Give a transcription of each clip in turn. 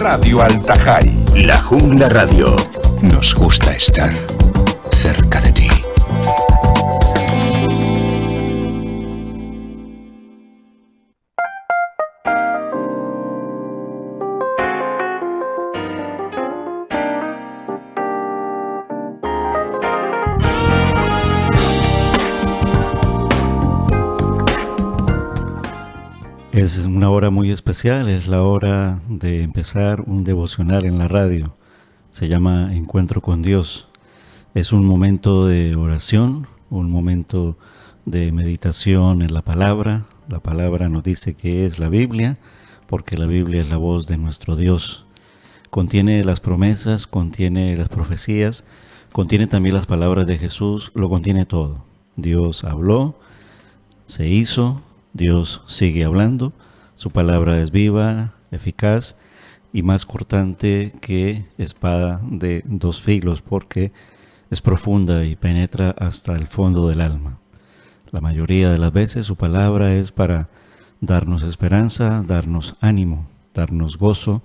Radio Altajay. La Jungla Radio. Nos gusta estar cerca de ti. Es una hora muy especial, es la hora de empezar un devocional en la radio. Se llama Encuentro con Dios. Es un momento de oración, un momento de meditación en la palabra. La palabra nos dice que es la Biblia, porque la Biblia es la voz de nuestro Dios. Contiene las promesas, contiene las profecías, contiene también las palabras de Jesús, lo contiene todo. Dios habló, se hizo. Dios sigue hablando, su palabra es viva, eficaz y más cortante que espada de dos filos porque es profunda y penetra hasta el fondo del alma. La mayoría de las veces su palabra es para darnos esperanza, darnos ánimo, darnos gozo,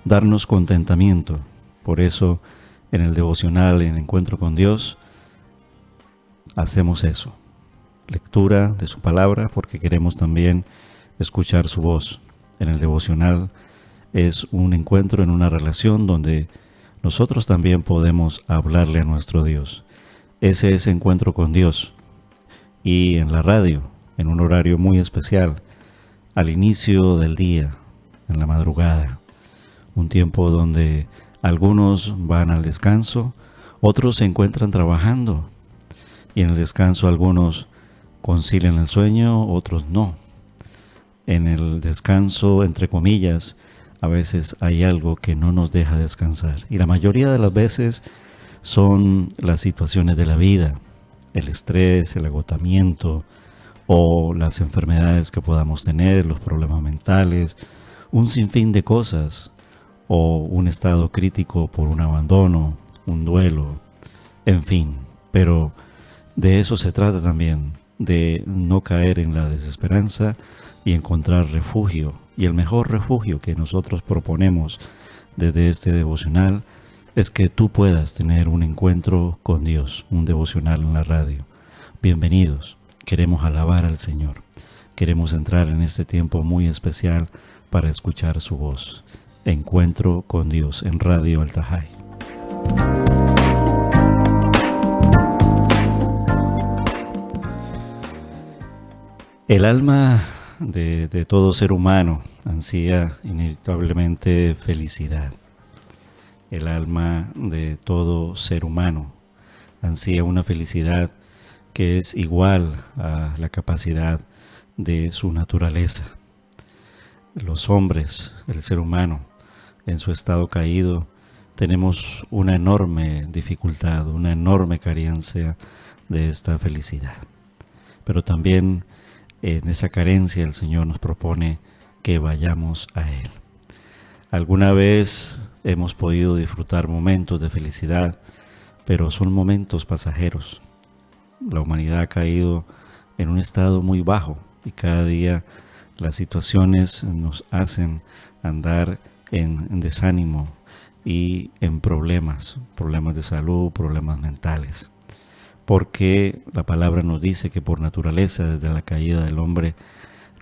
darnos contentamiento. Por eso en el devocional, en Encuentro con Dios, hacemos eso. Lectura de su palabra porque queremos también escuchar su voz. En el devocional es un encuentro en una relación donde nosotros también podemos hablarle a nuestro Dios. Ese es Encuentro con Dios. Y en la radio, en un horario muy especial, al inicio del día, en la madrugada, un tiempo donde algunos van al descanso, otros se encuentran trabajando y en el descanso algunos concilian el sueño, otros no. En el descanso, entre comillas, a veces hay algo que no nos deja descansar. Y la mayoría de las veces son las situaciones de la vida, el estrés, el agotamiento o las enfermedades que podamos tener, los problemas mentales, un sinfín de cosas o un estado crítico por un abandono, un duelo, en fin. Pero de eso se trata también, de no caer en la desesperanza y encontrar refugio. Y el mejor refugio que nosotros proponemos desde este devocional es que tú puedas tener un encuentro con Dios, un devocional en la radio. Bienvenidos, queremos alabar al Señor, queremos entrar en este tiempo muy especial para escuchar su voz. Encuentro con Dios en Radio Altajay. El alma de todo ser humano ansía inevitablemente felicidad. El alma de todo ser humano ansía una felicidad que es igual a la capacidad de su naturaleza. Los hombres, el ser humano, en su estado caído, tenemos una enorme dificultad, una enorme carencia de esta felicidad. Pero también en esa carencia el Señor nos propone que vayamos a Él. Alguna vez hemos podido disfrutar momentos de felicidad, pero son momentos pasajeros. La humanidad ha caído en un estado muy bajo y cada día las situaciones nos hacen andar en desánimo y en problemas de salud, problemas mentales. Porque la palabra nos dice que por naturaleza, desde la caída del hombre,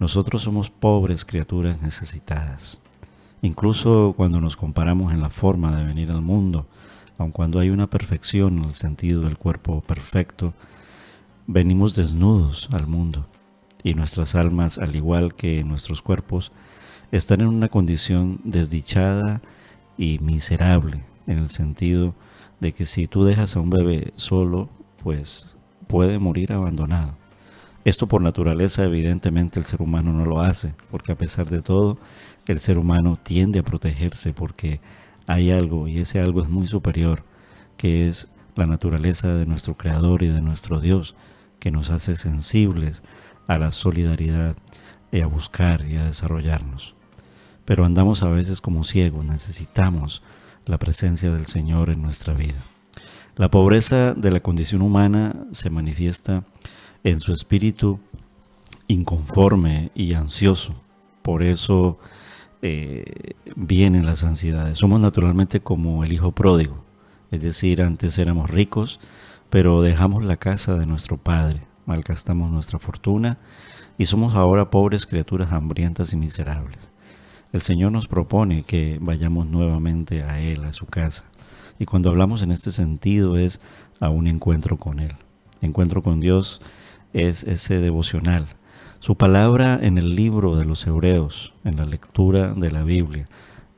nosotros somos pobres criaturas necesitadas. Incluso cuando nos comparamos en la forma de venir al mundo, aun cuando hay una perfección en el sentido del cuerpo perfecto, venimos desnudos al mundo y nuestras almas, al igual que nuestros cuerpos, están en una condición desdichada y miserable, en el sentido de que si tú dejas a un bebé solo, pues puede morir abandonado. Esto por naturaleza evidentemente el ser humano no lo hace, porque a pesar de todo el ser humano tiende a protegerse porque hay algo, y ese algo es muy superior, que es la naturaleza de nuestro Creador y de nuestro Dios, que nos hace sensibles a la solidaridad y a buscar y a desarrollarnos. Pero andamos a veces como ciegos, necesitamos la presencia del Señor en nuestra vida. La pobreza de la condición humana se manifiesta en su espíritu inconforme y ansioso. Por eso vienen las ansiedades. Somos naturalmente como el hijo pródigo, es decir, antes éramos ricos, pero dejamos la casa de nuestro padre, malgastamos nuestra fortuna y somos ahora pobres criaturas hambrientas y miserables. El Señor nos propone que vayamos nuevamente a Él, a su casa. Y cuando hablamos en este sentido es a un encuentro con Él. Encuentro con Dios es ese devocional. Su palabra en el libro de los Hebreos, en la lectura de la Biblia,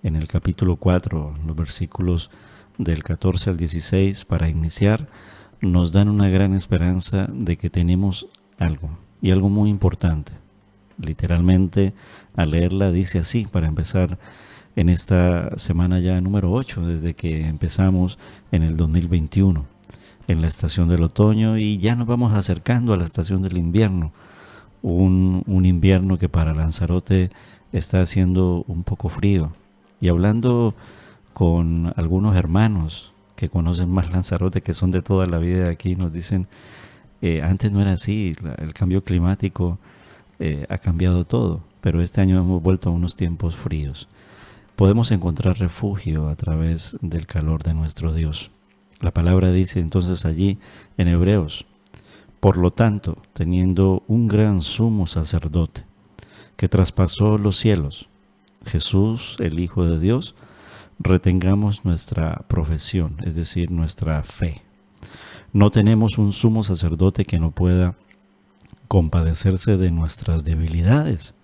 en el capítulo 4, los versículos del 14 al 16, para iniciar, nos dan una gran esperanza de que tenemos algo, y algo muy importante. Literalmente, al leerla dice así, para empezar en esta semana ya número 8, desde que empezamos en el 2021, en la estación del otoño, y ya nos vamos acercando a la estación del invierno, un invierno que para Lanzarote está haciendo un poco frío. Y hablando con algunos hermanos que conocen más Lanzarote, que son de toda la vida de aquí, nos dicen, antes no era así, el cambio climático ha cambiado todo, pero este año hemos vuelto a unos tiempos fríos. Podemos encontrar refugio a través del calor de nuestro Dios. La palabra dice entonces allí en Hebreos: por lo tanto, teniendo un gran sumo sacerdote que traspasó los cielos, Jesús, el Hijo de Dios, retengamos nuestra profesión, es decir, nuestra fe. No tenemos un sumo sacerdote que no pueda compadecerse de nuestras debilidades,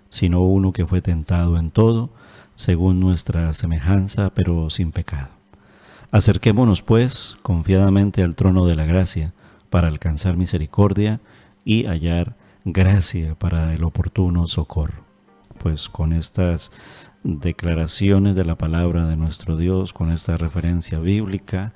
sino uno que fue tentado en todo, según nuestra semejanza, pero sin pecado. Acerquémonos, pues, confiadamente al trono de la gracia, para alcanzar misericordia y hallar gracia para el oportuno socorro. Pues con estas declaraciones de la palabra de nuestro Dios, con esta referencia bíblica,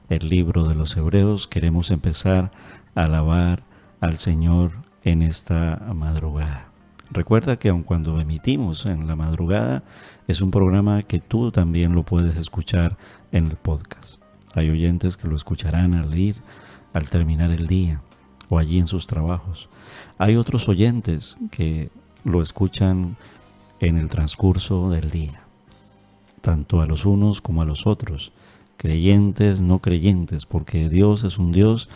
el libro de los Hebreos, queremos empezar a alabar al Señor en esta madrugada. Recuerda que aun cuando emitimos en la madrugada, es un programa que tú también lo puedes escuchar en el podcast. Hay oyentes que lo escucharán al ir, al terminar el día o allí en sus trabajos. Hay otros oyentes que lo escuchan en el transcurso del día, tanto a los unos como a los otros, creyentes, no creyentes, porque Dios es un Dios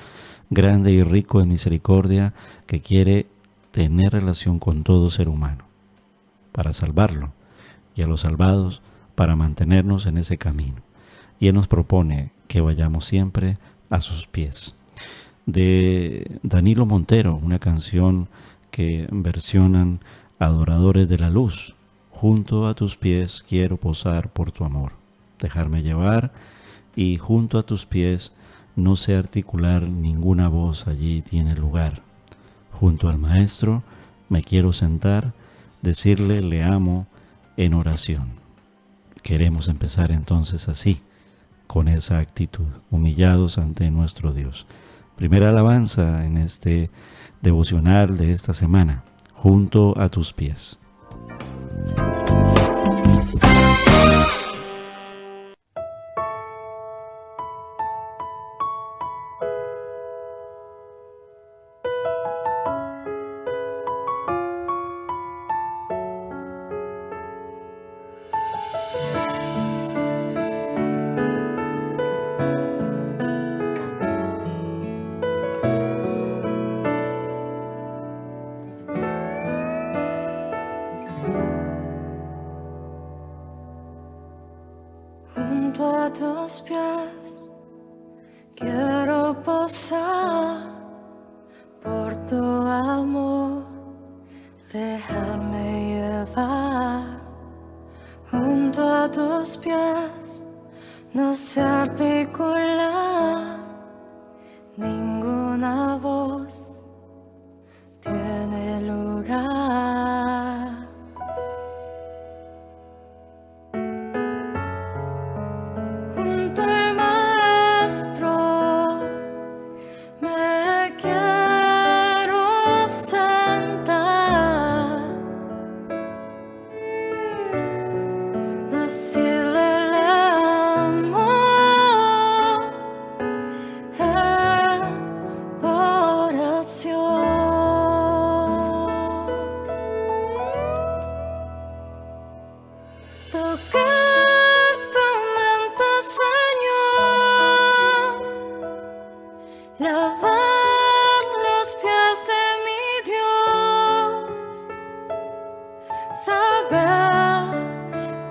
grande y rico en misericordia que quiere tener relación con todo ser humano para salvarlo, y a los salvados para mantenernos en ese camino. Y Él nos propone que vayamos siempre a sus pies. De Danilo Montero, una canción que versionan Adoradores de la Luz: junto a tus pies quiero posar por tu amor, dejarme llevar, y junto a tus pies no sé articular ninguna voz, allí tiene lugar. Junto al Maestro me quiero sentar, decirle le amo en oración. Queremos empezar entonces así, con esa actitud, humillados ante nuestro Dios. Primera alabanza en este devocional de esta semana: junto a tus pies. Junto a tus pies quiero posar por tu amor, dejarme llevar. Junto a tus pies no sé articular ninguna voz, tiene lugar. Junto al Maestro me quiero sentar, decirle le amo tocar tu manto, Señor, lavar los pies de mi Dios, saber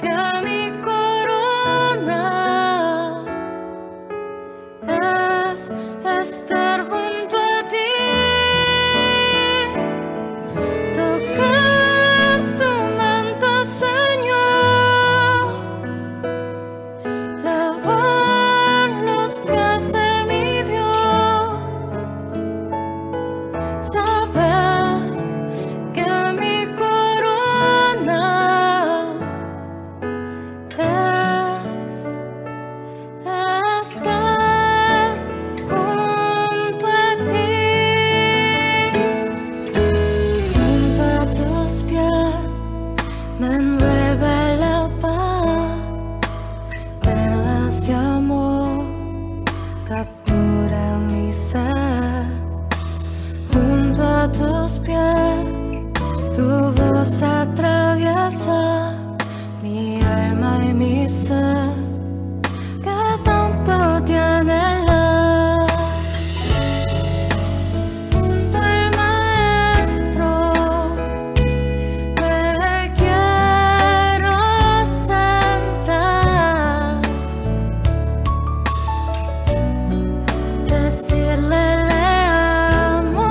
que mi corona es estar junto a ti, tocar tu manto, Señor, lavar los pies de mi Dios, saber que mi corona es estar junto a ti, junto a tus pies me envuelve la paz, cuerdas de amor capturan mi ser, junto a tus pies tu voz atraviesa mi alma y mi ser, que tanto te anhela. Junto al Maestro me quiero sentar, decirle le amo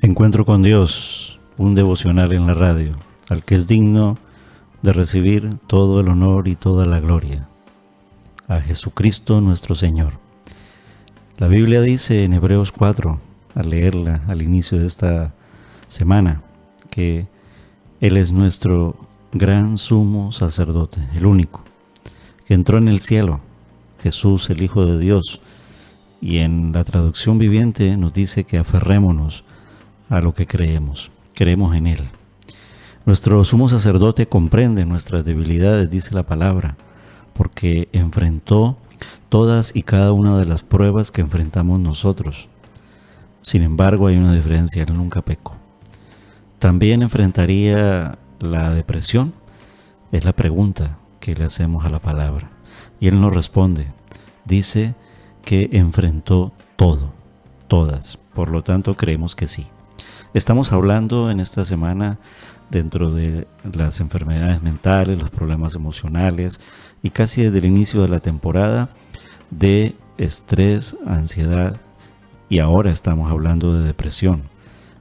en Encuentro con Dios, un devocional en la radio, al que es digno de recibir todo el honor y toda la gloria, a Jesucristo nuestro Señor. La Biblia dice en Hebreos 4, al leerla al inicio de esta semana, que Él es nuestro gran sumo sacerdote, el único, que entró en el cielo, Jesús el Hijo de Dios, y en la traducción viviente nos dice que aferrémonos a lo que creemos en Él. Nuestro sumo sacerdote comprende nuestras debilidades, dice la palabra, porque enfrentó todas y cada una de las pruebas que enfrentamos nosotros. Sin embargo, hay una diferencia, él nunca pecó. También enfrentaría la depresión, es la pregunta que le hacemos a la palabra. Y él nos responde, dice que enfrentó todo, todas. Por lo tanto, creemos que sí. Estamos hablando en esta semana dentro de las enfermedades mentales, los problemas emocionales y casi desde el inicio de la temporada de estrés, ansiedad y ahora estamos hablando de depresión.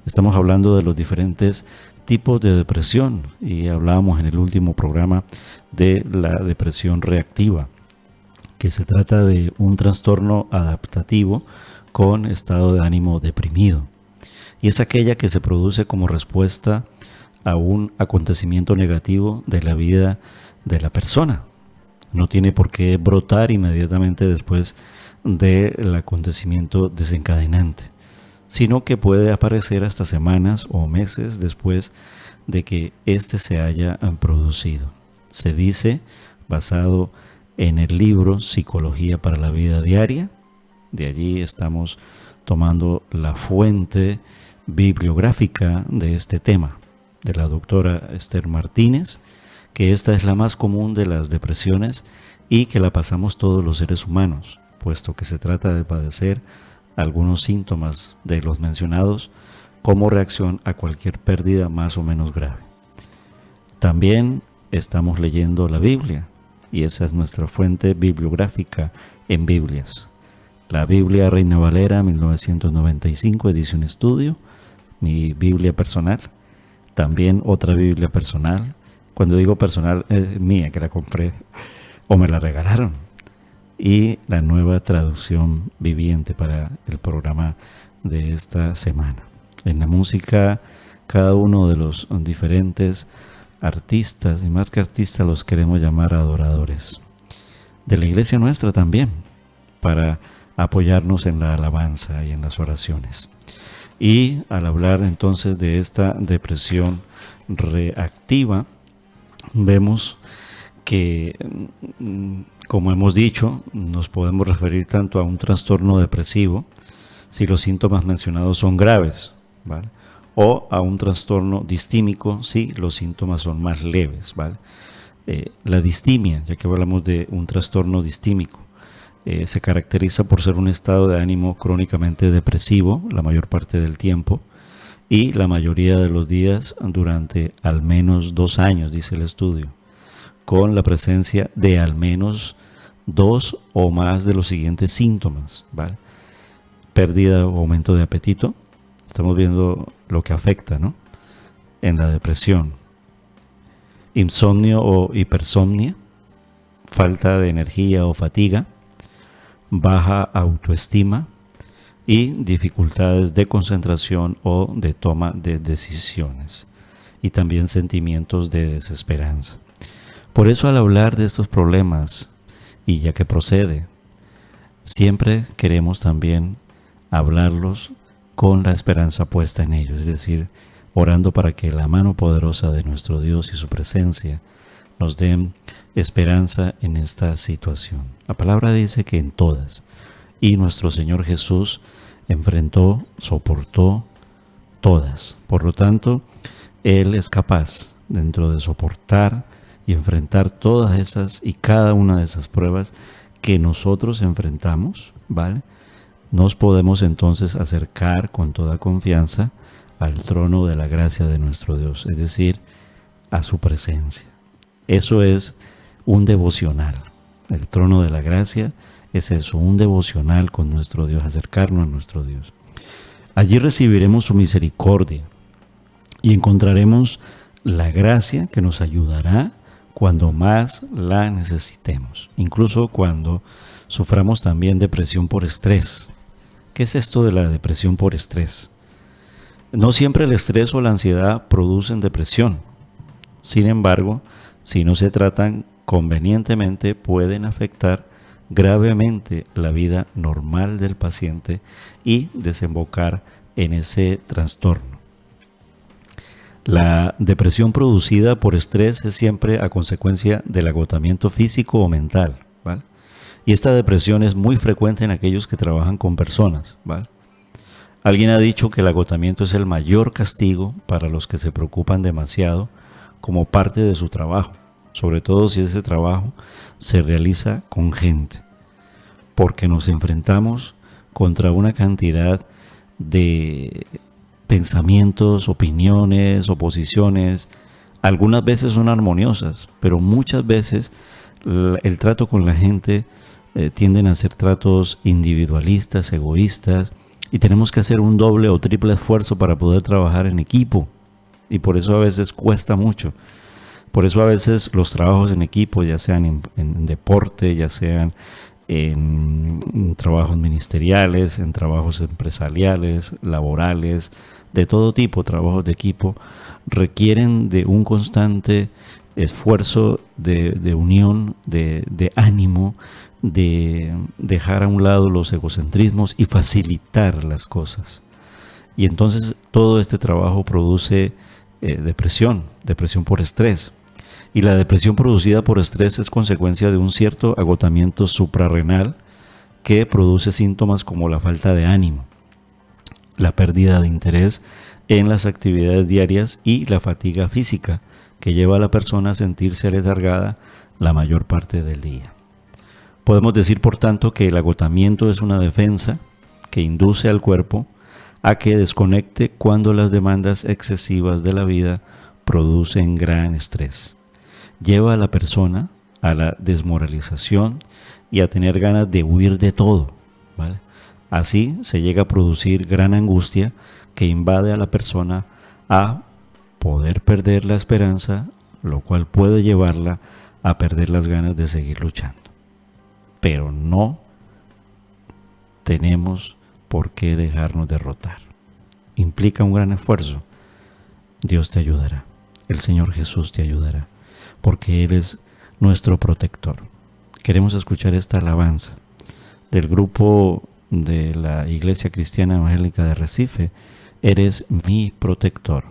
Estamos hablando de los diferentes tipos de depresión y hablábamos en el último programa de la depresión reactiva, que se trata de un trastorno adaptativo con estado de ánimo deprimido. Y es aquella que se produce como respuesta a un acontecimiento negativo de la vida de la persona. No tiene por qué brotar inmediatamente después del acontecimiento desencadenante, sino que puede aparecer hasta semanas o meses después de que éste se haya producido. Se dice, basado en el libro Psicología para la Vida Diaria, de allí estamos tomando la fuente bibliográfica de este tema, de la doctora Esther Martínez, que esta es la más común de las depresiones y que la pasamos todos los seres humanos, puesto que se trata de padecer algunos síntomas de los mencionados como reacción a cualquier pérdida más o menos grave. También estamos leyendo la Biblia y esa es nuestra fuente bibliográfica en Biblias. La Biblia Reina Valera 1995, edición estudio, mi Biblia personal. También otra Biblia personal. Cuando digo personal, es mía, que la compré o me la regalaron. Y la nueva traducción viviente para el programa de esta semana. En la música, cada uno de los diferentes artistas, y más que artistas los queremos llamar adoradores. De la iglesia nuestra también, para apoyarnos en la alabanza y en las oraciones. Y al hablar entonces de esta depresión reactiva, vemos que, como hemos dicho, nos podemos referir tanto a un trastorno depresivo, si los síntomas mencionados son graves, ¿vale? O a un trastorno distímico, si los síntomas son más leves, ¿vale? La distimia, ya que hablamos de un trastorno distímico, se caracteriza por ser un estado de ánimo crónicamente depresivo la mayor parte del tiempo y la mayoría de los días durante al menos 2 años, dice el estudio, con la presencia de al menos 2 o más de los siguientes síntomas, ¿vale? Pérdida o aumento de apetito, estamos viendo lo que afecta, ¿no?, en la depresión. Insomnio o hipersomnia, falta de energía o fatiga, baja autoestima y dificultades de concentración o de toma de decisiones, y también sentimientos de desesperanza. Por eso, al hablar de estos problemas, y ya que procede, siempre queremos también hablarlos con la esperanza puesta en ellos, es decir, orando para que la mano poderosa de nuestro Dios y su presencia nos den esperanza en esta situación. La palabra dice que en todas, y nuestro Señor Jesús enfrentó, soportó todas. Por lo tanto, Él es capaz, dentro de soportar y enfrentar todas esas y cada una de esas pruebas que nosotros enfrentamos, ¿vale? Nos podemos entonces acercar con toda confianza al trono de la gracia de nuestro Dios, es decir, a su presencia. Eso es un devocional. El trono de la gracia es eso, un devocional con nuestro Dios, acercarnos a nuestro Dios. Allí recibiremos su misericordia y encontraremos la gracia que nos ayudará cuando más la necesitemos, incluso cuando suframos también depresión por estrés. ¿Qué es esto de la depresión por estrés? No siempre el estrés o la ansiedad producen depresión. Sin embargo, si no se tratan convenientemente, pueden afectar gravemente la vida normal del paciente y desembocar en ese trastorno. La depresión producida por estrés es siempre a consecuencia del agotamiento físico o mental, ¿vale? Y esta depresión es muy frecuente en aquellos que trabajan con personas, ¿vale? Alguien ha dicho que el agotamiento es el mayor castigo para los que se preocupan demasiado como parte de su trabajo, sobre todo si ese trabajo se realiza con gente, porque nos enfrentamos contra una cantidad de pensamientos, opiniones, oposiciones. Algunas veces son armoniosas, pero muchas veces el trato con la gente tienden a ser tratos individualistas, egoístas, y tenemos que hacer un doble o triple esfuerzo para poder trabajar en equipo, y por eso a veces cuesta mucho. Por eso a veces los trabajos en equipo, ya sean en deporte, ya sean en trabajos ministeriales, en trabajos empresariales, laborales, de todo tipo, trabajos de equipo, requieren de un constante esfuerzo de unión, de ánimo, de dejar a un lado los egocentrismos y facilitar las cosas. Y entonces todo este trabajo produce depresión por estrés. Y la depresión producida por estrés es consecuencia de un cierto agotamiento suprarrenal que produce síntomas como la falta de ánimo, la pérdida de interés en las actividades diarias y la fatiga física que lleva a la persona a sentirse aletargada la mayor parte del día. Podemos decir, por tanto, que el agotamiento es una defensa que induce al cuerpo a que desconecte cuando las demandas excesivas de la vida producen gran estrés. Lleva a la persona a la desmoralización y a tener ganas de huir de todo, ¿vale? Así se llega a producir gran angustia que invade a la persona a poder perder la esperanza, lo cual puede llevarla a perder las ganas de seguir luchando. Pero no tenemos por qué dejarnos derrotar. Implica un gran esfuerzo. Dios te ayudará. El Señor Jesús te ayudará, porque Él es nuestro protector. Queremos escuchar esta alabanza del grupo de la Iglesia Cristiana Evangélica de Recife. Eres mi protector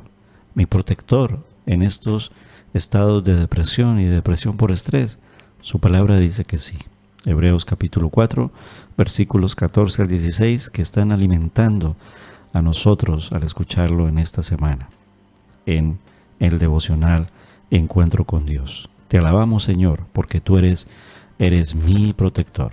en estos estados de depresión y depresión por estrés. Su palabra dice que sí. Hebreos capítulo 4, versículos 14 al 16, que están alimentando a nosotros al escucharlo en esta semana, en el devocional Encuentro con Dios. Te alabamos, Señor, porque tú eres mi protector.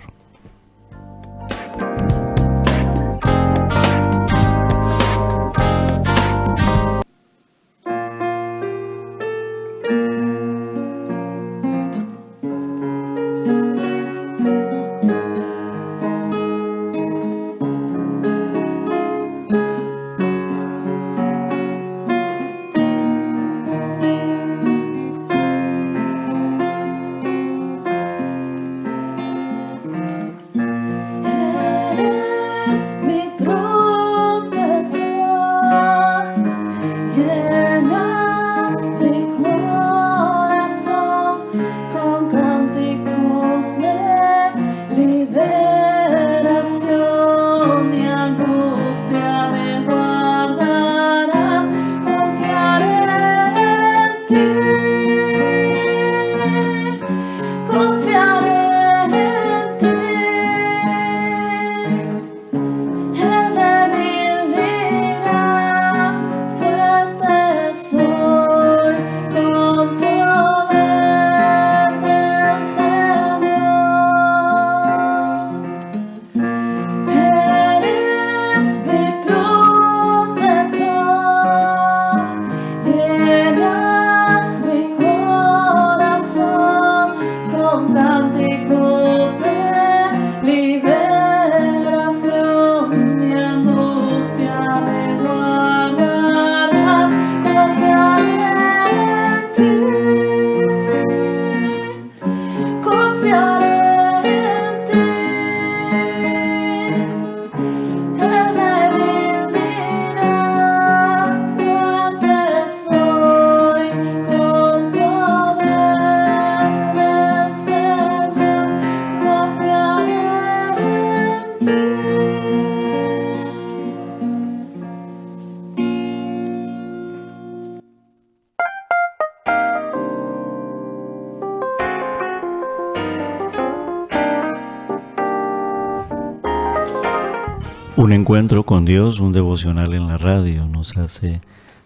Un encuentro con Dios, un devocional en la radio, nos hace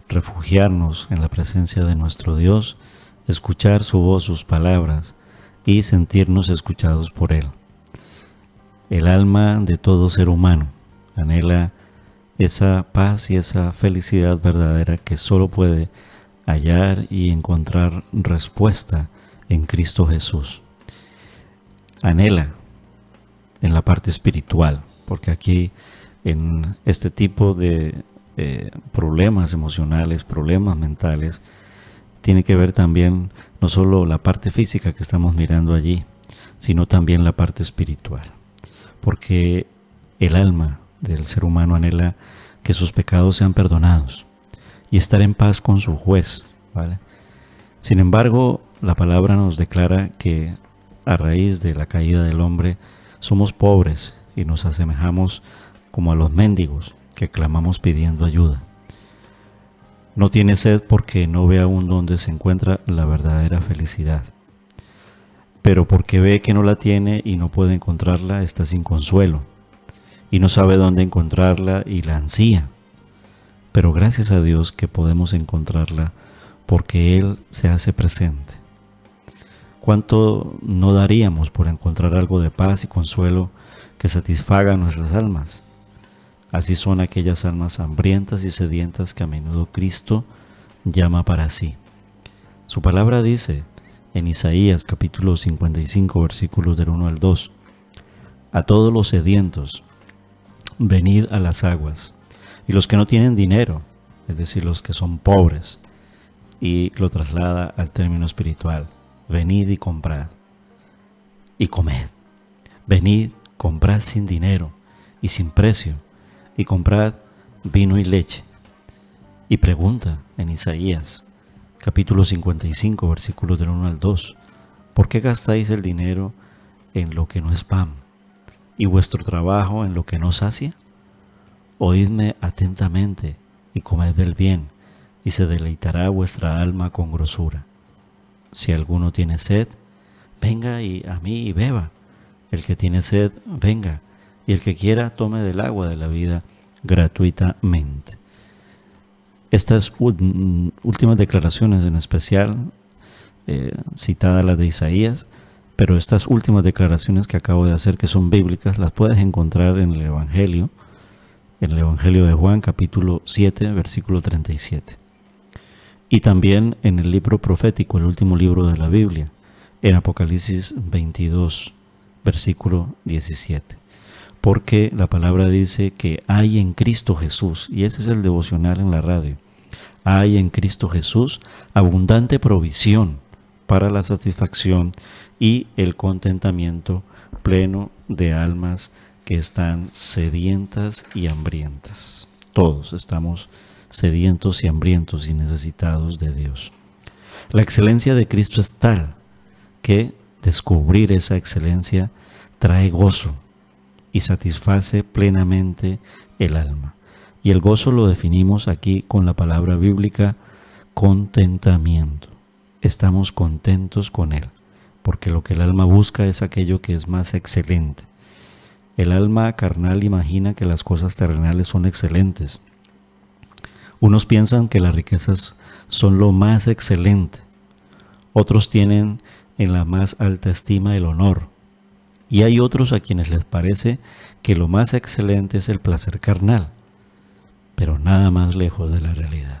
refugiarnos en la presencia de nuestro Dios, escuchar su voz, sus palabras y sentirnos escuchados por Él. El alma de todo ser humano anhela esa paz y esa felicidad verdadera que solo puede hallar y encontrar respuesta en Cristo Jesús. Anhela en la parte espiritual, porque aquí en este tipo de problemas emocionales, problemas mentales, tiene que ver también no solo la parte física que estamos mirando allí, sino también la parte espiritual. Porque el alma del ser humano anhela que sus pecados sean perdonados y estar en paz con su juez, ¿vale? Sin embargo, la palabra nos declara que a raíz de la caída del hombre somos pobres y nos asemejamos como a los mendigos que clamamos pidiendo ayuda. No tiene sed porque no ve aún dónde se encuentra la verdadera felicidad. Pero porque ve que no la tiene y no puede encontrarla, está sin consuelo. Y no sabe dónde encontrarla y la ansía. Pero gracias a Dios que podemos encontrarla porque Él se hace presente. ¿Cuánto no daríamos por encontrar algo de paz y consuelo que satisfaga nuestras almas? Así son aquellas almas hambrientas y sedientas que a menudo Cristo llama para sí. Su palabra dice en Isaías capítulo 55 versículos del 1 al 2: a todos los sedientos, venid a las aguas, y los que no tienen dinero, es decir, los que son pobres, y lo traslada al término espiritual: venid y comprad, y comed. Venid, comprad sin dinero y sin precio, y comprad vino y leche. Y pregunta en Isaías, capítulo 55, versículos del 1 al 2, ¿por qué gastáis el dinero en lo que no es pan, y vuestro trabajo en lo que no sacia? Oídme atentamente y comed del bien, y se deleitará vuestra alma con grosura. Si alguno tiene sed, venga y a mí y beba. El que tiene sed, venga, y el que quiera tome del agua de la vida gratuitamente. Estas últimas declaraciones, en especial citadas las de Isaías, pero estas últimas declaraciones que acabo de hacer, que son bíblicas, las puedes encontrar en el Evangelio de Juan, capítulo 7, versículo 37. Y también en el libro profético, el último libro de la Biblia, en Apocalipsis 22, versículo 17. Porque la palabra dice que hay en Cristo Jesús, y ese es el devocional en la radio, hay en Cristo Jesús abundante provisión para la satisfacción y el contentamiento pleno de almas que están sedientas y hambrientas. Todos estamos sedientos y hambrientos y necesitados de Dios. La excelencia de Cristo es tal que descubrir esa excelencia trae gozo y satisface plenamente el alma. Y el gozo lo definimos aquí con la palabra bíblica contentamiento. Estamos contentos con Él, porque lo que el alma busca es aquello que es más excelente. El alma carnal imagina que las cosas terrenales son excelentes. Unos piensan que las riquezas son lo más excelente. Otros tienen en la más alta estima el honor. Y hay otros a quienes les parece que lo más excelente es el placer carnal, pero nada más lejos de la realidad.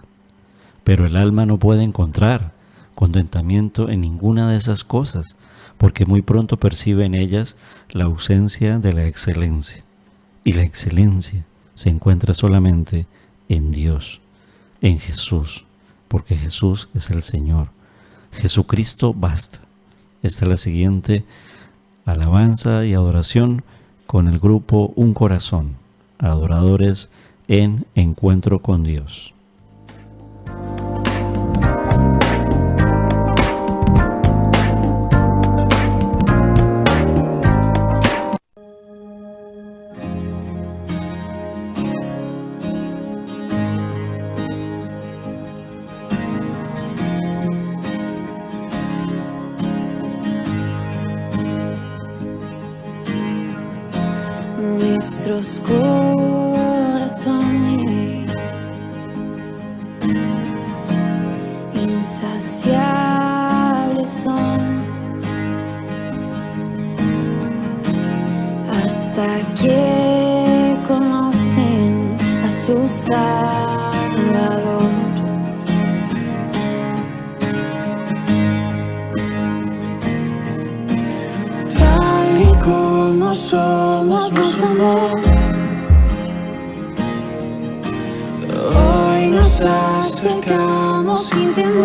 Pero el alma no puede encontrar contentamiento en ninguna de esas cosas, porque muy pronto percibe en ellas la ausencia de la excelencia. Y la excelencia se encuentra solamente en Dios, en Jesús, porque Jesús es el Señor. Jesucristo basta. Esta es la siguiente alabanza y adoración con el grupo Un Corazón, adoradores en encuentro con Dios. Nuestros corazones razones insaciables son hasta que conocen a su Salvador. Tal y como somos, nos amó. Hoy nos acercamos sin temor.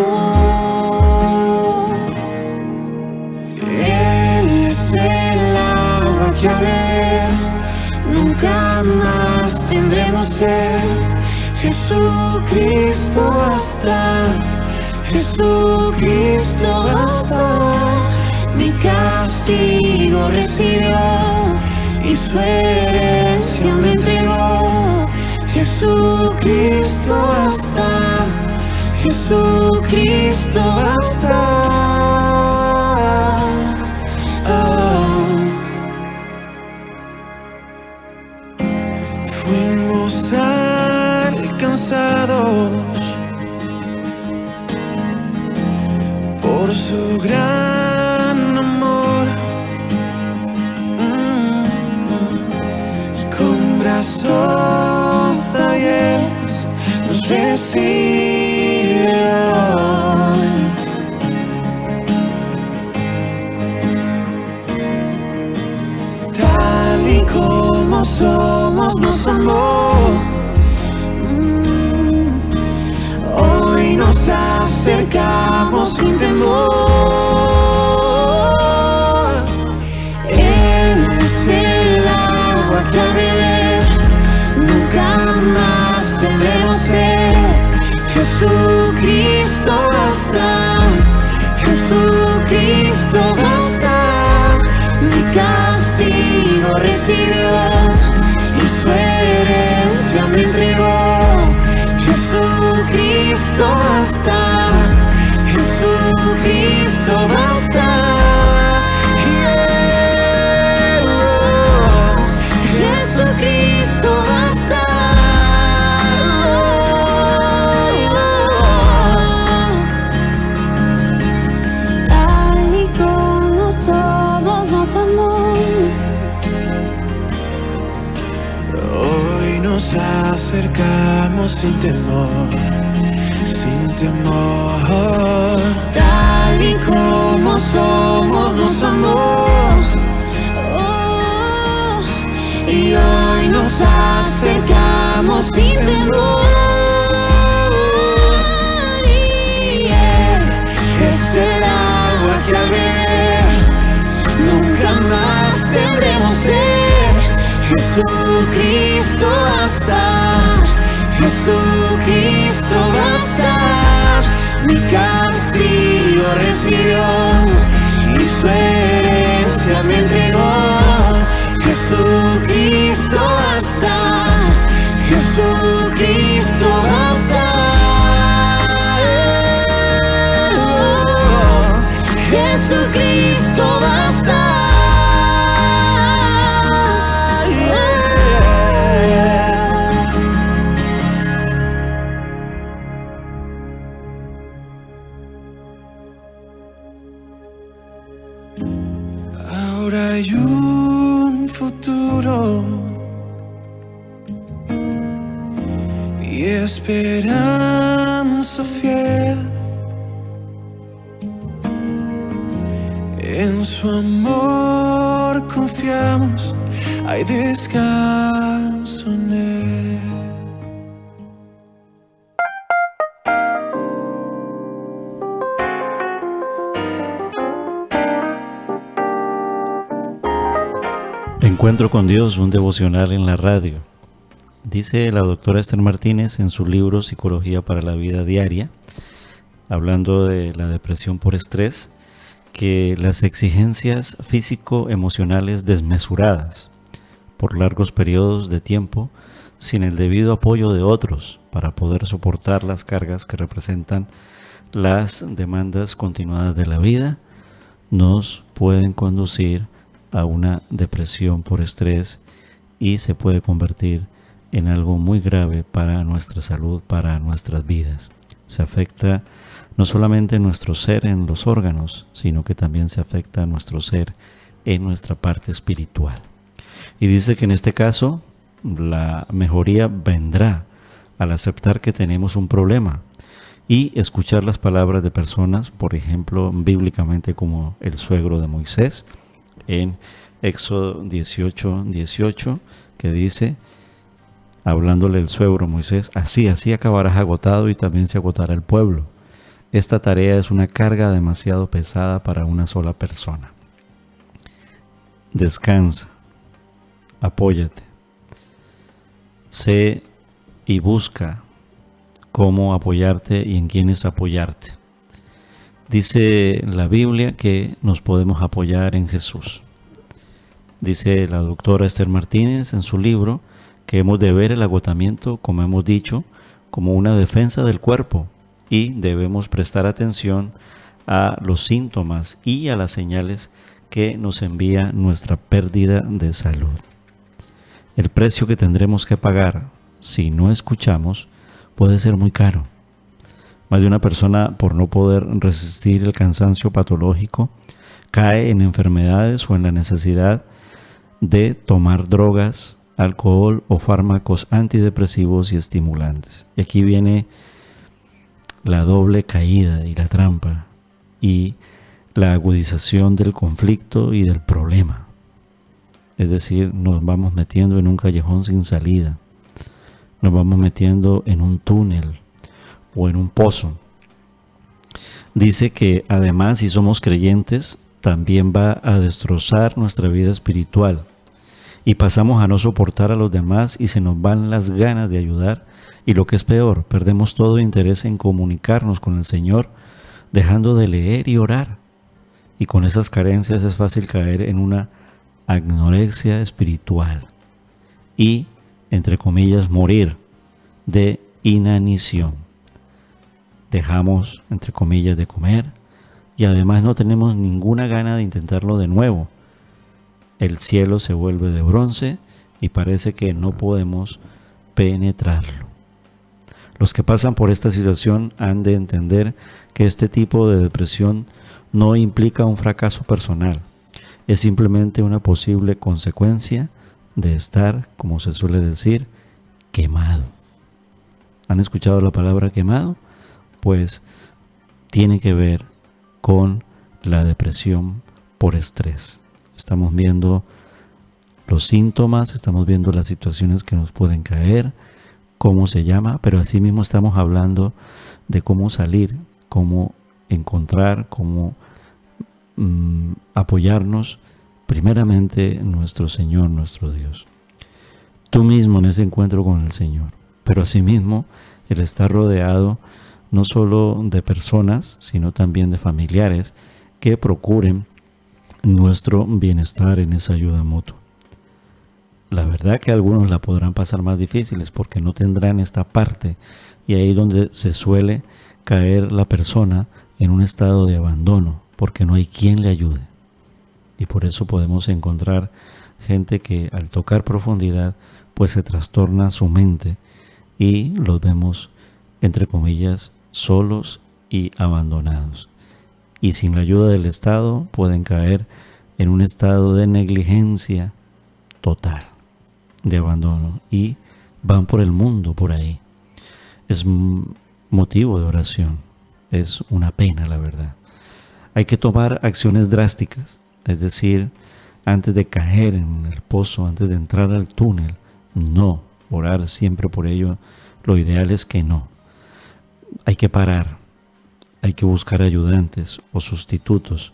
Él es el agua que a beber nunca más tendremos sed. Jesucristo basta, Jesucristo basta. Mi castigo recibió y su herencia me entregó. Jesucristo basta, Jesucristo basta. Fuimos alcanzados por su gran amor, con brazos abiertos nos recibe hoy. Tal y como somos nos amó. Hoy nos acercamos sin temor. Él es el agua que a beber nunca más tendremos sed. Jesucristo basta, Jesucristo basta. Mi castigo recibió y su herencia me entregó. Jesucristo basta, Jesucristo basta. Jesucristo basta. Tal y como somos nos amó. Hoy nos acercamos sin temor, sin temor. Tal y como somos nos amó. Oh, y hoy nos acercamos sin temor. Y Él es el agua que al beber nunca más tendremos sed. Jesucristo basta, Jesucristo basta. Mi castigo recibió y su herencia me entregó. Jesucristo basta, Jesucristo basta. Jesucristo basta. Ahora hay un futuro y esperanza fiel. En su amor confiamos, hay descanso en él. Encuentro con Dios, un devocional en la radio. Dice la doctora Esther Martínez en su libro Psicología para la Vida Diaria, hablando de la depresión por estrés, que las exigencias físico-emocionales desmesuradas por largos periodos de tiempo, sin el debido apoyo de otros para poder soportar las cargas que representan las demandas continuadas de la vida, nos pueden conducir a una depresión por estrés y se puede convertir en algo muy grave para nuestra salud, para nuestras vidas. Se afecta no solamente nuestro ser en los órganos, sino que también se afecta a nuestro ser en nuestra parte espiritual. Y dice que en este caso la mejoría vendrá al aceptar que tenemos un problema y escuchar las palabras de personas, por ejemplo, bíblicamente como el suegro de Moisés, en Éxodo 18:18, que dice, hablándole el suegro Moisés, así acabarás agotado y también se agotará el pueblo. Esta tarea es una carga demasiado pesada para una sola persona. Descansa, apóyate, sé y busca cómo apoyarte y en quiénes apoyarte. Dice la Biblia que nos podemos apoyar en Jesús. Dice la doctora Esther Martínez en su libro que hemos de ver el agotamiento, como hemos dicho, como una defensa del cuerpo y debemos prestar atención a los síntomas y a las señales que nos envía nuestra pérdida de salud. El precio que tendremos que pagar si no escuchamos puede ser muy caro. Más de una persona, por no poder resistir el cansancio patológico, cae en enfermedades o en la necesidad de tomar drogas, alcohol o fármacos antidepresivos y estimulantes. Y aquí viene la doble caída y la trampa y la agudización del conflicto y del problema. Es decir, nos vamos metiendo en un callejón sin salida. Nos vamos metiendo en un túnel o en un pozo. Dice que además, si somos creyentes, también va a destrozar nuestra vida espiritual y pasamos a no soportar a los demás y se nos van las ganas de ayudar y lo que es peor, perdemos todo interés en comunicarnos con el Señor, dejando de leer y orar. Y con esas carencias es fácil caer en una anorexia espiritual y, entre comillas, morir de inanición. Dejamos, entre comillas, de comer y además no tenemos ninguna gana de intentarlo de nuevo. El cielo se vuelve de bronce y parece que no podemos penetrarlo. Los que pasan por esta situación han de entender que este tipo de depresión no implica un fracaso personal, es simplemente una posible consecuencia de estar, como se suele decir, quemado. ¿Han escuchado la palabra quemado? Pues tiene que ver con la depresión por estrés. Estamos viendo los síntomas, estamos viendo las situaciones que nos pueden caer, cómo se llama, pero asimismo estamos hablando de cómo salir, cómo encontrar, cómo apoyarnos primeramente en nuestro Señor, nuestro Dios. Tú mismo en ese encuentro con el Señor, pero asimismo el estar rodeado no solo de personas, sino también de familiares que procuren nuestro bienestar en esa ayuda mutua. La verdad que algunos la podrán pasar más difíciles porque no tendrán esta parte y ahí es donde se suele caer la persona en un estado de abandono porque no hay quien le ayude. Y por eso podemos encontrar gente que al tocar profundidad pues se trastorna su mente y los vemos entre comillas solos y abandonados. Y sin la ayuda del Estado pueden caer en un estado de negligencia total, de abandono y van por el mundo por ahí. Es motivo de oración, es una pena la verdad. Hay que tomar acciones drásticas, es decir, antes de caer en el pozo, antes de entrar al túnel, no, orar siempre por ello, lo ideal es que no. Hay que parar, hay que buscar ayudantes o sustitutos.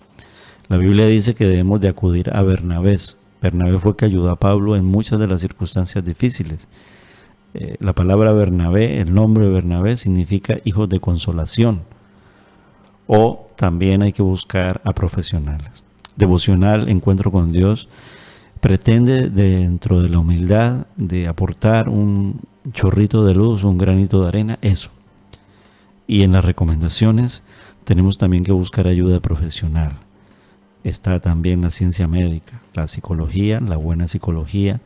La Biblia dice que debemos de acudir a Bernabé. Bernabé fue que ayudó a Pablo en muchas de las circunstancias difíciles. La palabra Bernabé, el nombre de Bernabé significa hijos de consolación. O también hay que buscar a profesionales. Devocional, encuentro con Dios, pretende dentro de la humildad de aportar un chorrito de luz, un granito de arena, eso. Y en las recomendaciones tenemos también que buscar ayuda profesional. Está también la ciencia médica, la psicología, la buena psicología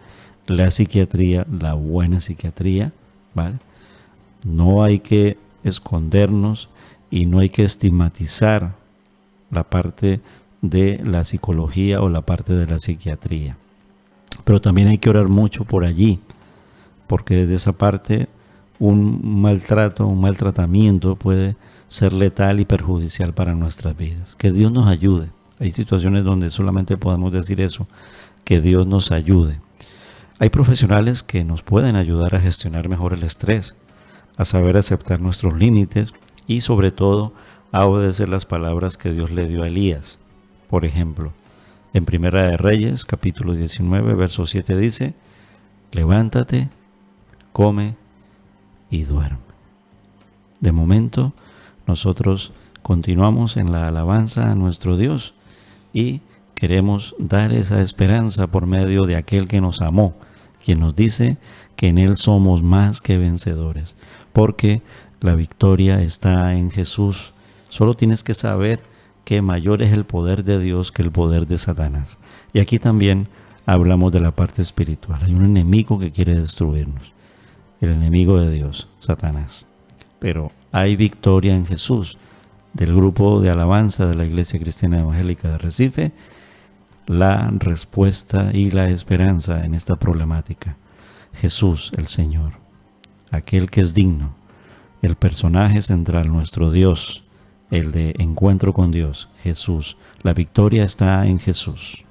la psiquiatría, la buena psiquiatría, ¿vale? No hay que escondernos y no hay que estigmatizar la parte de la psicología o la parte de la psiquiatría. Pero también hay que orar mucho por allí, porque desde esa parte un maltrato, un maltratamiento puede ser letal y perjudicial para nuestras vidas. Que Dios nos ayude. Hay situaciones donde solamente podemos decir eso, que Dios nos ayude. Hay profesionales que nos pueden ayudar a gestionar mejor el estrés, a saber aceptar nuestros límites y sobre todo a obedecer las palabras que Dios le dio a Elías. Por ejemplo, en Primera de Reyes, capítulo 19, verso 7 dice: levántate, come y duerme. De momento, nosotros continuamos en la alabanza a nuestro Dios y queremos dar esa esperanza por medio de aquel que nos amó, quien nos dice que en Él somos más que vencedores, porque la victoria está en Jesús. Solo tienes que saber que mayor es el poder de Dios que el poder de Satanás. Y aquí también hablamos de la parte espiritual. Hay un enemigo que quiere destruirnos, el enemigo de Dios, Satanás. Pero hay victoria en Jesús. Del grupo de alabanza de la Iglesia Cristiana Evangélica de Recife, la respuesta y la esperanza en esta problemática. Jesús, el Señor, aquel que es digno, el personaje central, nuestro Dios, el de encuentro con Dios, Jesús. La victoria está en Jesús.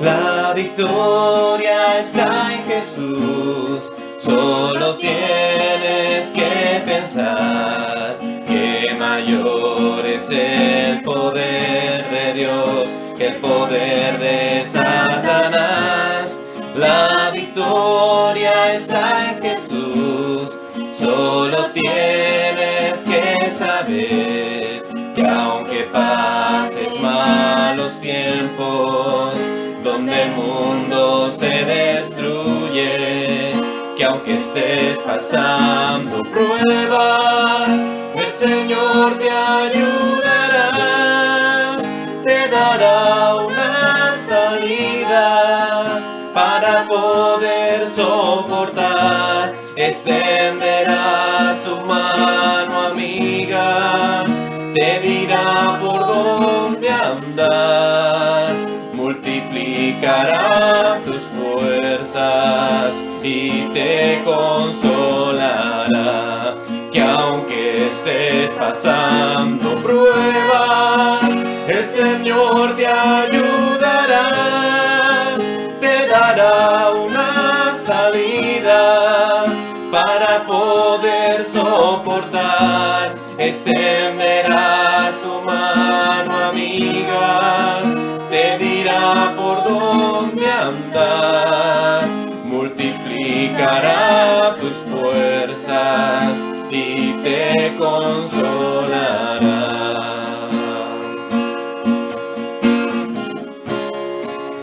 La victoria está en Jesús, solo tienes que pensar que mayor es el poder de Dios que el poder de Satanás. La victoria está en Jesús, solo tienes que saber que aunque pases malos tiempos, donde el mundo se destruye, que aunque estés pasando pruebas, el Señor te ayudará, te dará una salida para poder soportar, extenderá su mano amiga, te dirá por dónde andar, multiplicará tus fuerzas y te consolará, que aunque estés pasando pruebas, el Señor te ayudará, te dará una salida para poder soportar, extenderá su mano amiga, te dirá por dónde andar, multiplicará tus fuerzas y te consolará.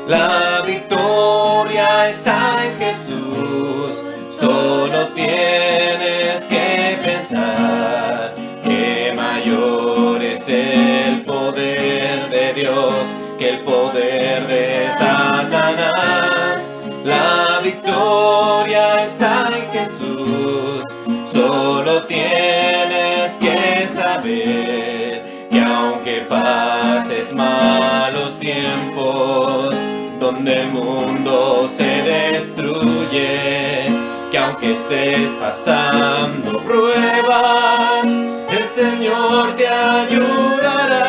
La victoria está en Jesús, solo tienes que pensar que mayor es el poder de Dios que el poder de Satanás. La victoria está en Jesús, solo tienes que saber que aunque pases malos tiempos, donde el mundo se destruye, que aunque estés pasando pruebas, el Señor te ayudará,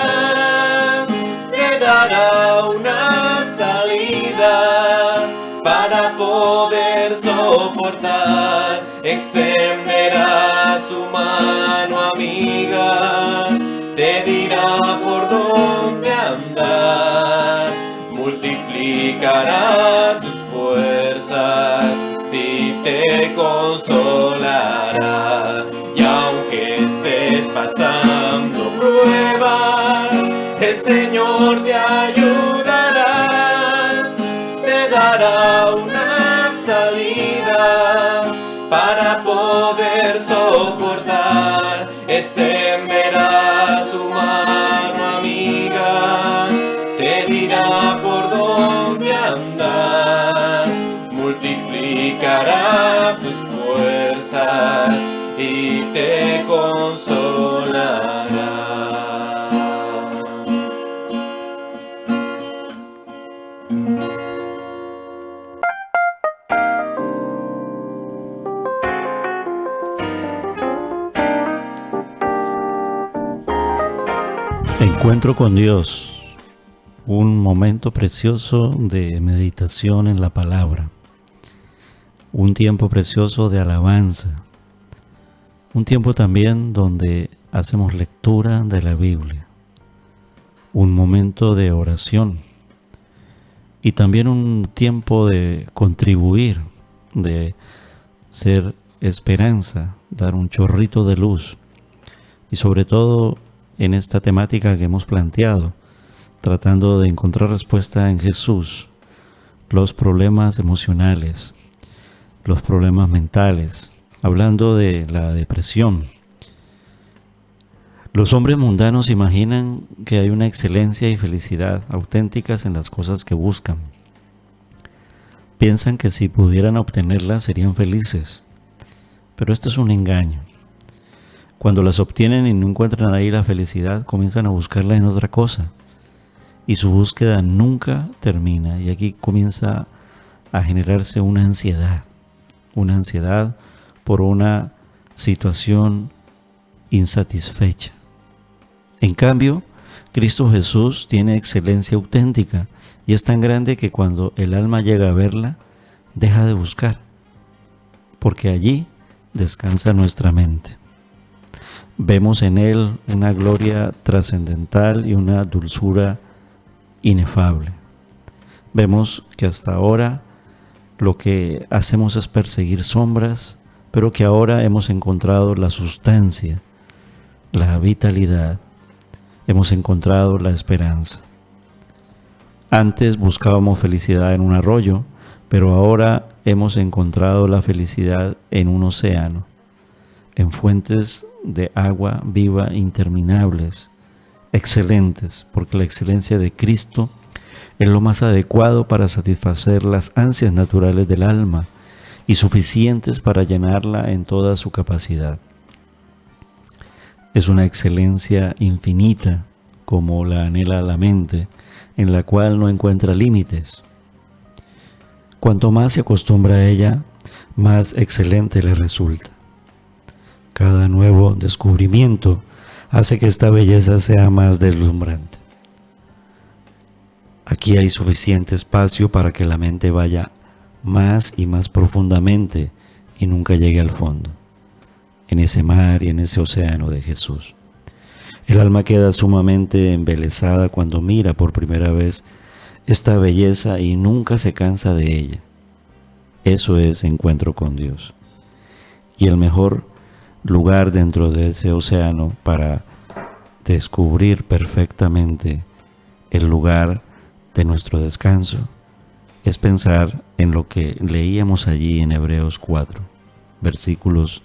te dará una salida para poder soportar, extenderá su mano amiga, te dirá por dónde andar, multiplicará tus fuerzas y te consolará, y aunque estés pasando pruebas, el Señor te ayudará, te dará una salida para poder soportar. Extenderá su mano amiga, te dirá por dónde andar, multiplicará tus fuerzas y te consolará. Encuentro con Dios, un momento precioso de meditación en la palabra, un tiempo precioso de alabanza, un tiempo también donde hacemos lectura de la Biblia, un momento de oración y también un tiempo de contribuir, de ser esperanza, dar un chorrito de luz y sobre todo en esta temática que hemos planteado, tratando de encontrar respuesta en Jesús, los problemas emocionales, los problemas mentales, hablando de la depresión. Los hombres mundanos imaginan que hay una excelencia y felicidad auténticas en las cosas que buscan. Piensan que si pudieran obtenerlas serían felices, pero esto es un engaño. Cuando las obtienen y no encuentran ahí la felicidad, comienzan a buscarla en otra cosa. Y su búsqueda nunca termina. Y aquí comienza a generarse una ansiedad por una situación insatisfecha. En cambio, Cristo Jesús tiene excelencia auténtica y es tan grande que cuando el alma llega a verla, deja de buscar, porque allí descansa nuestra mente. Vemos en Él una gloria trascendental y una dulzura inefable. Vemos que hasta ahora lo que hacemos es perseguir sombras, pero que ahora hemos encontrado la sustancia, la vitalidad, hemos encontrado la esperanza. Antes buscábamos felicidad en un arroyo, pero ahora hemos encontrado la felicidad en un océano, en fuentes de agua viva interminables, excelentes, porque la excelencia de Cristo es lo más adecuado para satisfacer las ansias naturales del alma y suficientes para llenarla en toda su capacidad. Es una excelencia infinita, como la anhela la mente, en la cual no encuentra límites. Cuanto más se acostumbra a ella, más excelente le resulta. Cada nuevo descubrimiento hace que esta belleza sea más deslumbrante. Aquí hay suficiente espacio para que la mente vaya más y más profundamente y nunca llegue al fondo, en ese mar y en ese océano de Jesús. El alma queda sumamente embelesada cuando mira por primera vez esta belleza y nunca se cansa de ella. Eso es encuentro con Dios. Y el mejor lugar dentro de ese océano para descubrir perfectamente el lugar de nuestro descanso es pensar en lo que leíamos allí en Hebreos 4, versículos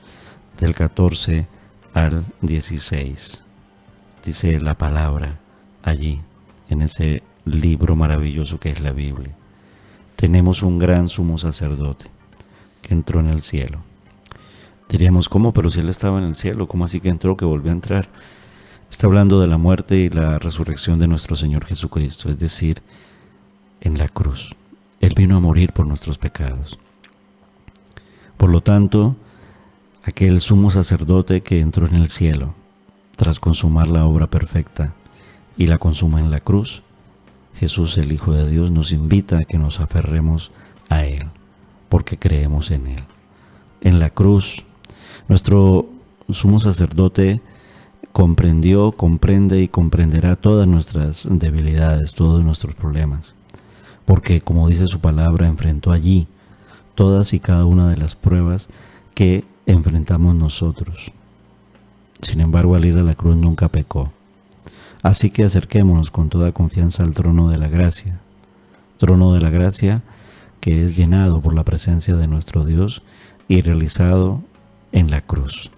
del 14 al 16. Dice la palabra allí, en ese libro maravilloso que es la Biblia. Tenemos un gran sumo sacerdote que entró en el cielo. Diríamos, ¿cómo? Pero si él estaba en el cielo, ¿cómo así que entró, que volvió a entrar? Está hablando de la muerte y la resurrección de nuestro Señor Jesucristo, es decir, en la cruz. Él vino a morir por nuestros pecados. Por lo tanto, aquel sumo sacerdote que entró en el cielo, tras consumar la obra perfecta y la consuma en la cruz, Jesús, el Hijo de Dios, nos invita a que nos aferremos a Él, porque creemos en Él. En la cruz, nuestro sumo sacerdote comprendió, comprende y comprenderá todas nuestras debilidades, todos nuestros problemas, porque, como dice su palabra, enfrentó allí todas y cada una de las pruebas que enfrentamos nosotros. Sin embargo, al ir a la cruz nunca pecó. Así que acerquémonos con toda confianza al trono de la gracia que es llenado por la presencia de nuestro Dios y realizado en la cruz.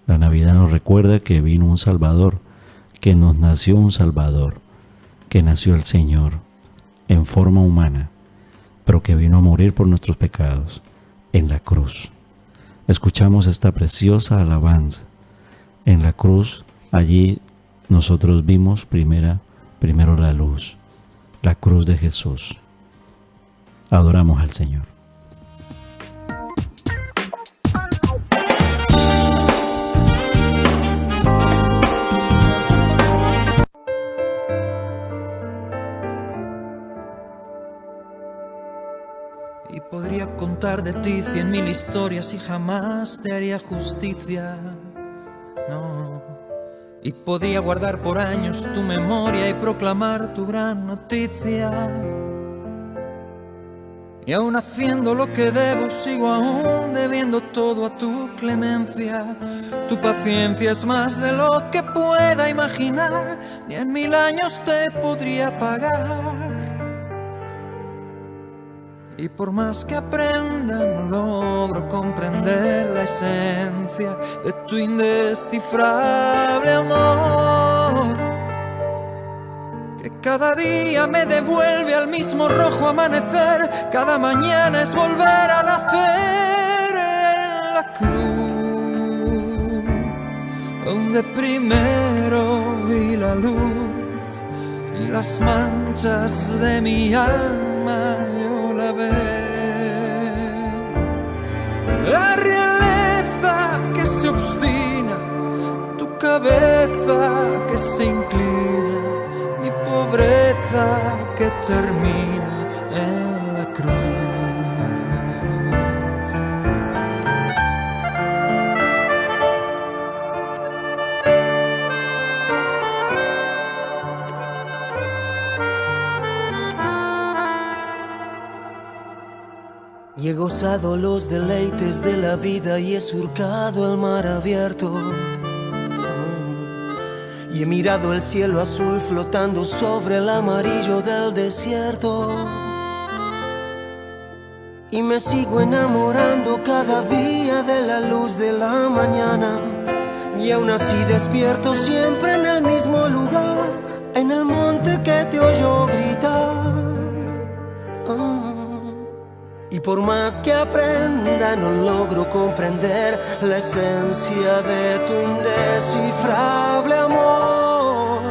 La Navidad nos recuerda que vino un Salvador, que nos nació un Salvador, que nació el Señor en forma humana, pero que vino a morir por nuestros pecados en la cruz. Escuchamos esta preciosa alabanza. En la cruz, allí nosotros vimos primero la luz, la cruz de Jesús. Adoramos al Señor. Y podría contar de ti 100.000 historias y jamás te haría justicia, no. Y podría guardar por años tu memoria y proclamar tu gran noticia. Y aún haciendo lo que debo, sigo aún debiendo todo a tu clemencia. Tu paciencia es más de lo que pueda imaginar, ni en 1000 años te podría pagar. Y por más que aprenda, no logro comprender la esencia de tu indescifrable amor, que cada día me devuelve al mismo rojo amanecer. Cada mañana es volver a nacer en la cruz, donde primero vi la luz y las manchas de mi alma yo la ve. La realeza que se obstina, tu cabeza que se inclina, mi pobreza que termina en la cruz. Y he gozado los deleites de la vida y he surcado el mar abierto. Y he mirado el cielo azul flotando sobre el amarillo del desierto. Y me sigo enamorando cada día de la luz de la mañana. Y aún así despierto siempre en el mismo lugar, en el monte que te oyó gritar. Y por más que aprenda, no logro comprender la esencia de tu indescifrable amor,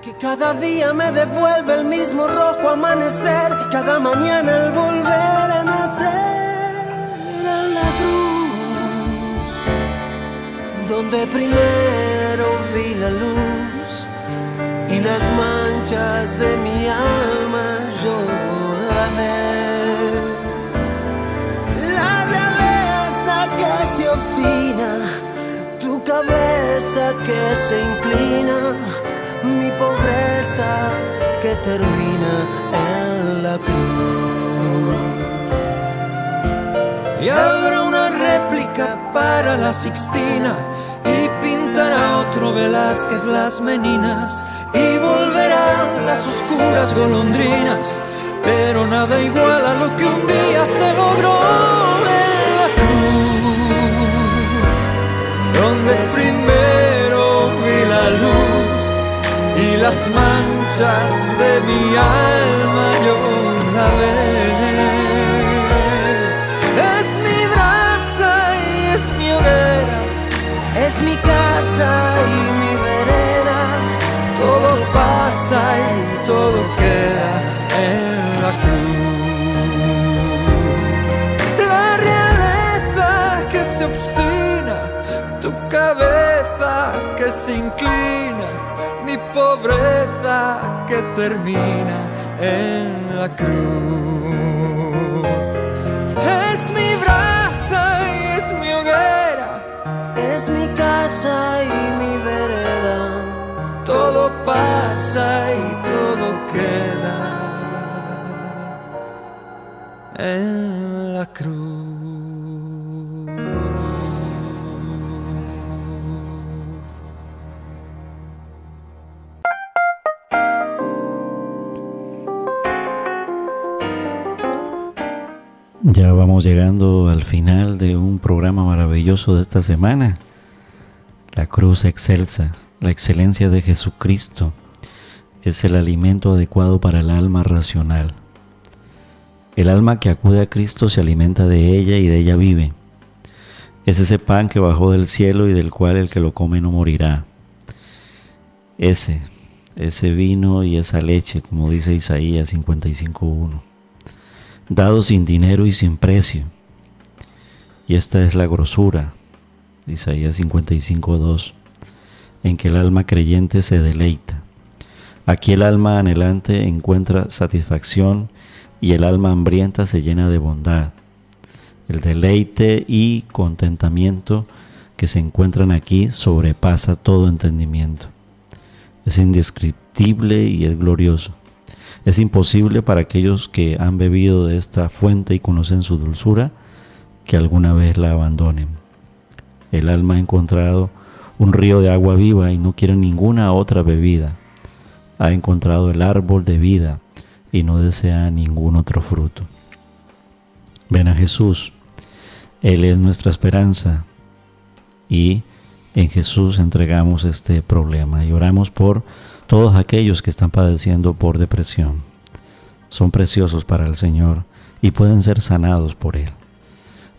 que cada día me devuelve el mismo rojo amanecer, cada mañana el volver a nacer en la cruz, donde primero vi la luz y las manchas de mi alma yo la realeza que se obstina, tu cabeza que se inclina, mi pobreza que termina en la cruz. Y habrá una réplica para la Sixtina, y pintará otro Velázquez las meninas, y volverán las oscuras golondrinas, pero nada igual a lo que un día se logró en la cruz, donde primero vi la luz y las manchas de mi alma yo la ve. Es mi brasa y es mi hoguera, es mi casa y mi vereda, todo pasa y todo queda en la cruz. La realeza que se obstina, tu cabeza que se inclina, mi pobreza que termina en la cruz. Es mi brasa y es mi hoguera, es mi casa y mi vereda, todo pasa y todo queda en la cruz. Ya vamos llegando al final de un programa maravilloso de esta semana. La cruz excelsa, la excelencia de Jesucristo, es el alimento adecuado para el alma racional. El alma que acude a Cristo se alimenta de ella y de ella vive. Es ese pan que bajó del cielo y del cual el que lo come no morirá. Ese vino y esa leche, como dice Isaías 55:1. Dado sin dinero y sin precio. Y esta es la grosura, Isaías 55:2, en que el alma creyente se deleita. Aquí el alma anhelante encuentra satisfacción y el alma hambrienta se llena de bondad. El deleite y contentamiento que se encuentran aquí sobrepasa todo entendimiento. Es indescriptible y es glorioso. Es imposible para aquellos que han bebido de esta fuente y conocen su dulzura, que alguna vez la abandonen. El alma ha encontrado un río de agua viva y no quiere ninguna otra bebida. Ha encontrado el árbol de vida y no desea ningún otro fruto. Ven a Jesús. Él es nuestra esperanza y en Jesús entregamos este problema y oramos por todos aquellos que están padeciendo por depresión. Son preciosos para el Señor y pueden ser sanados por Él.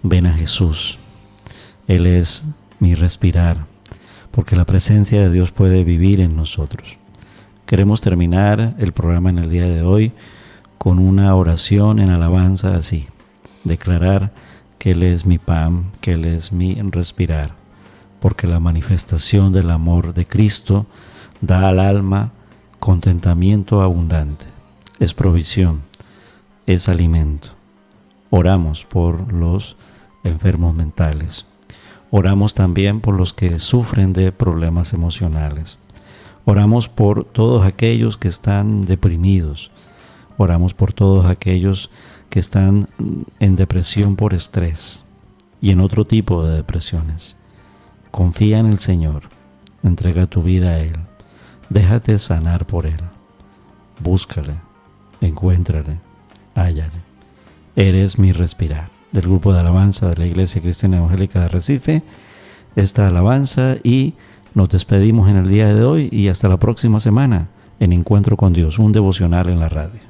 Ven a Jesús. Él es mi respirar, porque la presencia de Dios puede vivir en nosotros. Queremos terminar el programa en el día de hoy con una oración en alabanza así. Declarar que Él es mi pan, que Él es mi respirar, porque la manifestación del amor de Cristo da al alma contentamiento abundante, es provisión, es alimento. Oramos por los enfermos mentales. Oramos también por los que sufren de problemas emocionales. Oramos por todos aquellos que están deprimidos. Oramos por todos aquellos que están en depresión por estrés y en otro tipo de depresiones. Confía en el Señor. Entrega tu vida a Él. Déjate sanar por Él. Búscale, encuéntrale, hállale. Eres mi respirar. Del grupo de alabanza de la Iglesia Cristiana Evangélica de Recife, esta alabanza, y nos despedimos en el día de hoy y hasta la próxima semana en Encuentro con Dios, un devocional en la radio.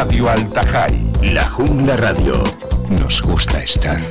Radio Altajay. La Jungla Radio. Nos gusta estar